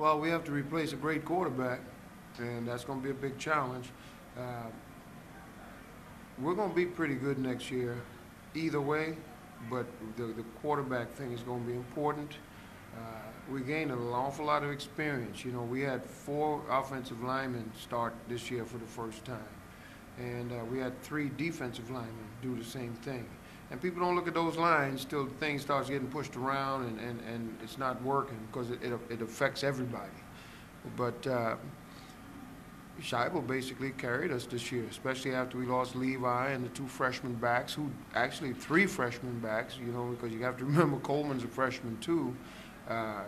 Well, we have to replace a great quarterback, and that's going to be a big challenge. Uh, we're going to be pretty good next year, either way, but the quarterback thing is going to be important. Uh, we gained an awful lot of experience. You know, we had 4 offensive linemen start this year for the first time, and we had 3 defensive linemen do the same thing. And people don't look at those lines till things starts getting pushed around and it's not working because it affects everybody. But Scheibel basically carried us this year, especially after we lost Levi and the 2 freshman backs, who actually 3 freshman backs, you know, because you have to remember Coleman's a freshman too. Uh,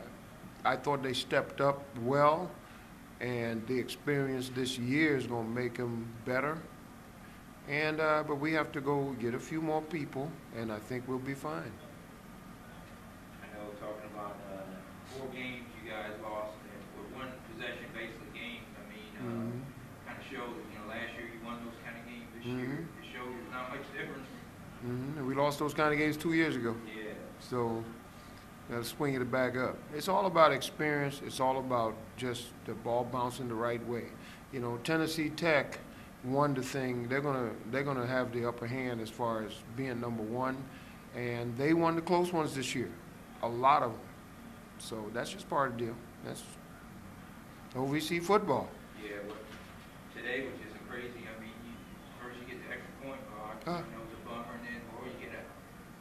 I thought they stepped up well, and the experience this year is going to make them better. And but we have to go get a few more people, and I think we'll be fine. I know talking about 4 games you guys lost and with 1 possession basically games. I mean, kind of shows last year you won those kind of games. This year it shows there's not much difference. And we lost those kind of games 2 years ago. Yeah. So got to swing it back up. It's all about experience. It's all about just the ball bouncing the right way. You know, Tennessee Tech won the thing. They're gonna have the upper hand as far as being number 1, and they won the close ones this year, a lot of them. So that's just part of the deal. That's OVC football. Yeah. Well, today was just crazy. I mean, first you get the extra point box. It's a bummer, and then or you get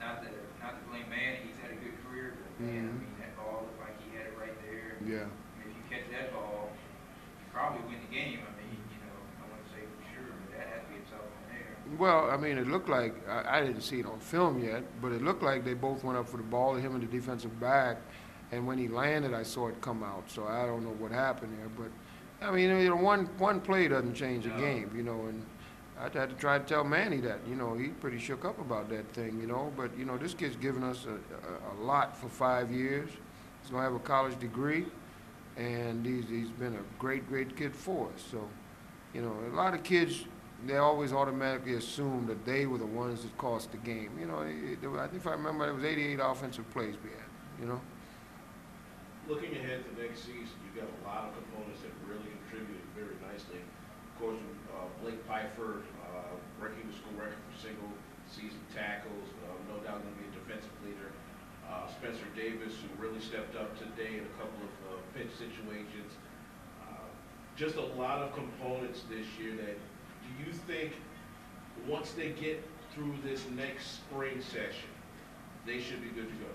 not to blame Manny. He's had a good career, but man, I mean that ball looked like he had it right there. Yeah. I mean, if you catch that ball, you probably win the game. I mean, I want to say for sure, but that had to be a tough one there. Well, I mean, it looked like, I didn't see it on film yet, but it looked like they both went up for the ball, him and the defensive back, and when he landed, I saw it come out. So I don't know what happened there, but I mean, one play doesn't change a game, and I had to try to tell Manny that, he pretty shook up about that thing, but this kid's given us a lot for 5 years. He's gonna have a college degree, and he's been a great kid for us. So, a lot of kids, they always automatically assume that they were the ones that cost the game. I think if I remember, it was 88 offensive plays we had. Looking ahead to next season, you've got a lot of components that really contributed very nicely. Of course, Blake Pfeiffer breaking the school record for single season tackles, no doubt going to be a defensive leader. Spencer Davis, who really stepped up today in a couple of pinch situations. Just a lot of components this year that, do you think once they get through this next spring session, they should be good to go?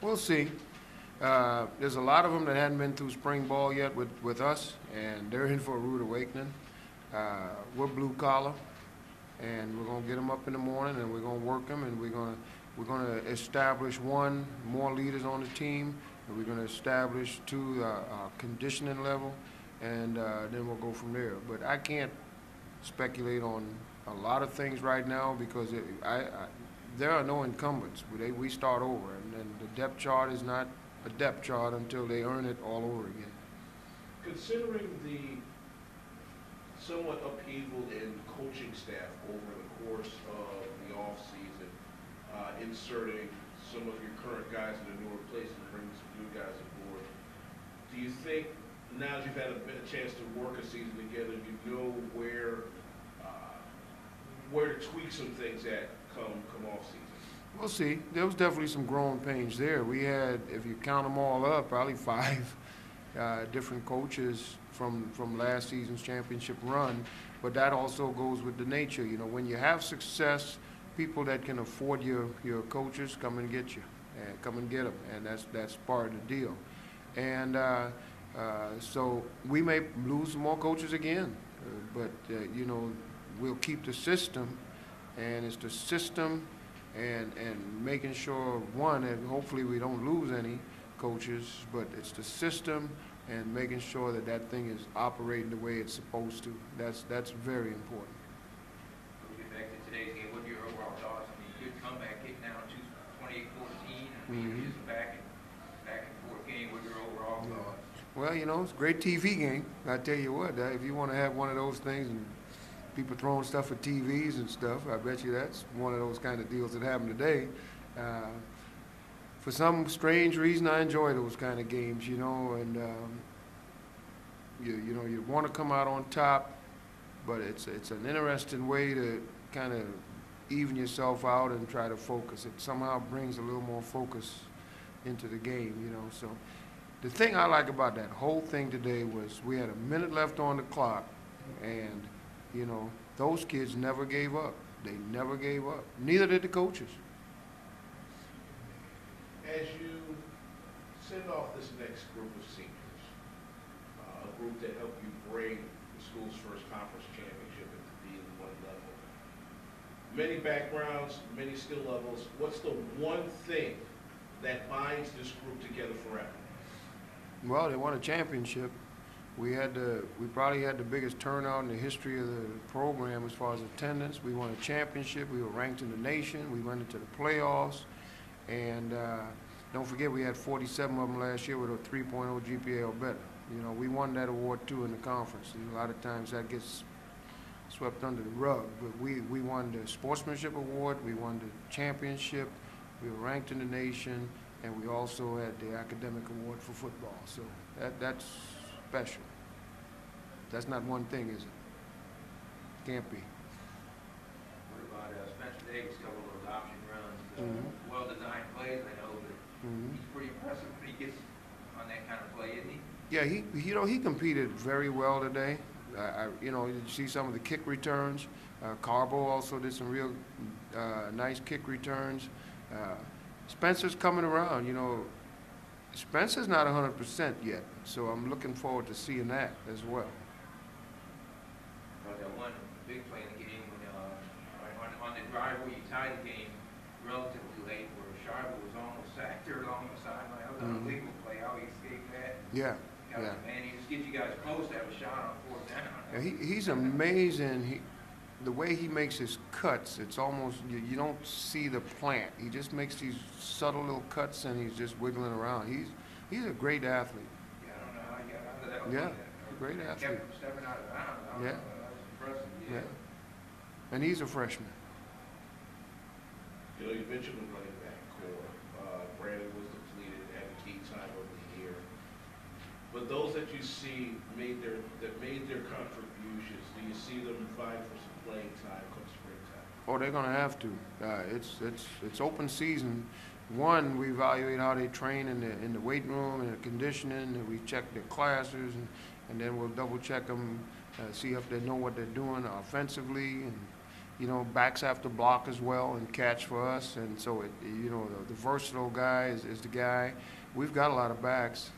We'll see. There's a lot of them that hadn't been through spring ball yet with us, and they're in for a rude awakening. We're blue collar, and we're gonna get them up in the morning, and we're gonna work them, and we're gonna establish more leaders on the team, and we're gonna establish 2 conditioning level, and then we'll go from there. But I can't speculate on a lot of things right now because there are no incumbents. We start over, and the depth chart is not a depth chart until they earn it all over again. Considering the somewhat upheaval in coaching staff over the course of the offseason, inserting some of your current guys in the newer places and bringing some new guys aboard, do you think now that you've had a chance to work a season together, you know where to tweak some things at come off season? We'll see. There was definitely some growing pains there. We had, if you count them all up, probably 5 different coaches from last season's championship run. But that also goes with the nature. When you have success, people that can afford your coaches come and get you, and come and get them, and that's part of the deal. And so we may lose some more coaches again, but we'll keep the system, and it's the system. And making sure, one, that hopefully we don't lose any coaches, but it's the system and making sure that thing is operating the way it's supposed to. That's very important. We'll get back to today's game. What are your overall thoughts? I mean, good comeback, getting down to 28-14. I mean, just back and forth game. What are your overall thoughts? Well, it's a great TV game. I tell you what, if you want to have one of those things and people throwing stuff at TVs and stuff, I bet you that's one of those kind of deals that happen today. For some strange reason, I enjoy those kind of games, and You know, you want to come out on top, but it's an interesting way to kind of even yourself out and try to focus. It somehow brings a little more focus into the game, you know. So the thing I like about that whole thing today was we had a minute left on the clock, and, you know, those kids never gave up. They never gave up. Neither did the coaches. As you send off this next group of seniors, a group that helped you bring the school's first conference championship into D1 level, many backgrounds, many skill levels, what's the one thing that binds this group together forever? Well, they won a championship. We probably had the biggest turnout in the history of the program as far as attendance. We won a championship. We were ranked in the nation. We went into the playoffs. And don't forget, we had 47 of them last year with a 3.0 GPA or better. You know, we won that award too in the conference. And a lot of times that gets swept under the rug. But we won the sportsmanship award. We won the championship. We were ranked in the nation. And we also had the academic award for football. So that's special. That's not one thing, is it? Can't be. What about Spencer Davis, couple of those option runs, Mhm. well-designed plays, I know, but Mhm. he's pretty impressive when he gets on that kind of play, isn't he? Yeah, you know, he competed very well today. You know, you see some of the kick returns. Carbo also did some real nice kick returns. Spencer's coming around, you know. Spencer's not 100% yet, so I'm looking forward to seeing that as well. But that one big play in the game when on the drive where you tied the game relatively late, where Sharba was almost sacked there along the sideline. That was an Mhm. illegal play. How he escaped that. Yeah, Got yeah. it, man, he just gets you guys close to have a shot on fourth down. Yeah, he's amazing. The way he makes his cuts, it's almost, you don't see the plant. He just makes these subtle little cuts, and he's just wiggling around. He's a great athlete. Yeah, I don't know how he got out of that one. Yeah, great athlete. Kept him stepping out of bounds. I don't Yeah. know, that was impressive. Yeah. And he's a freshman. You know, you mentioned the running back core. Brandon was depleted, had a key time of the year. But those that you see made their contributions, do you see them vying for some playing time come springtime? Oh, they're gonna have to. It's open season. One, we evaluate how they train in the weight room and the conditioning, and we check their classes, and then we'll double check them, see if they know what they're doing offensively, and you know, backs have to block as well and catch for us, and so you know, the versatile guy is the guy. We've got a lot of backs.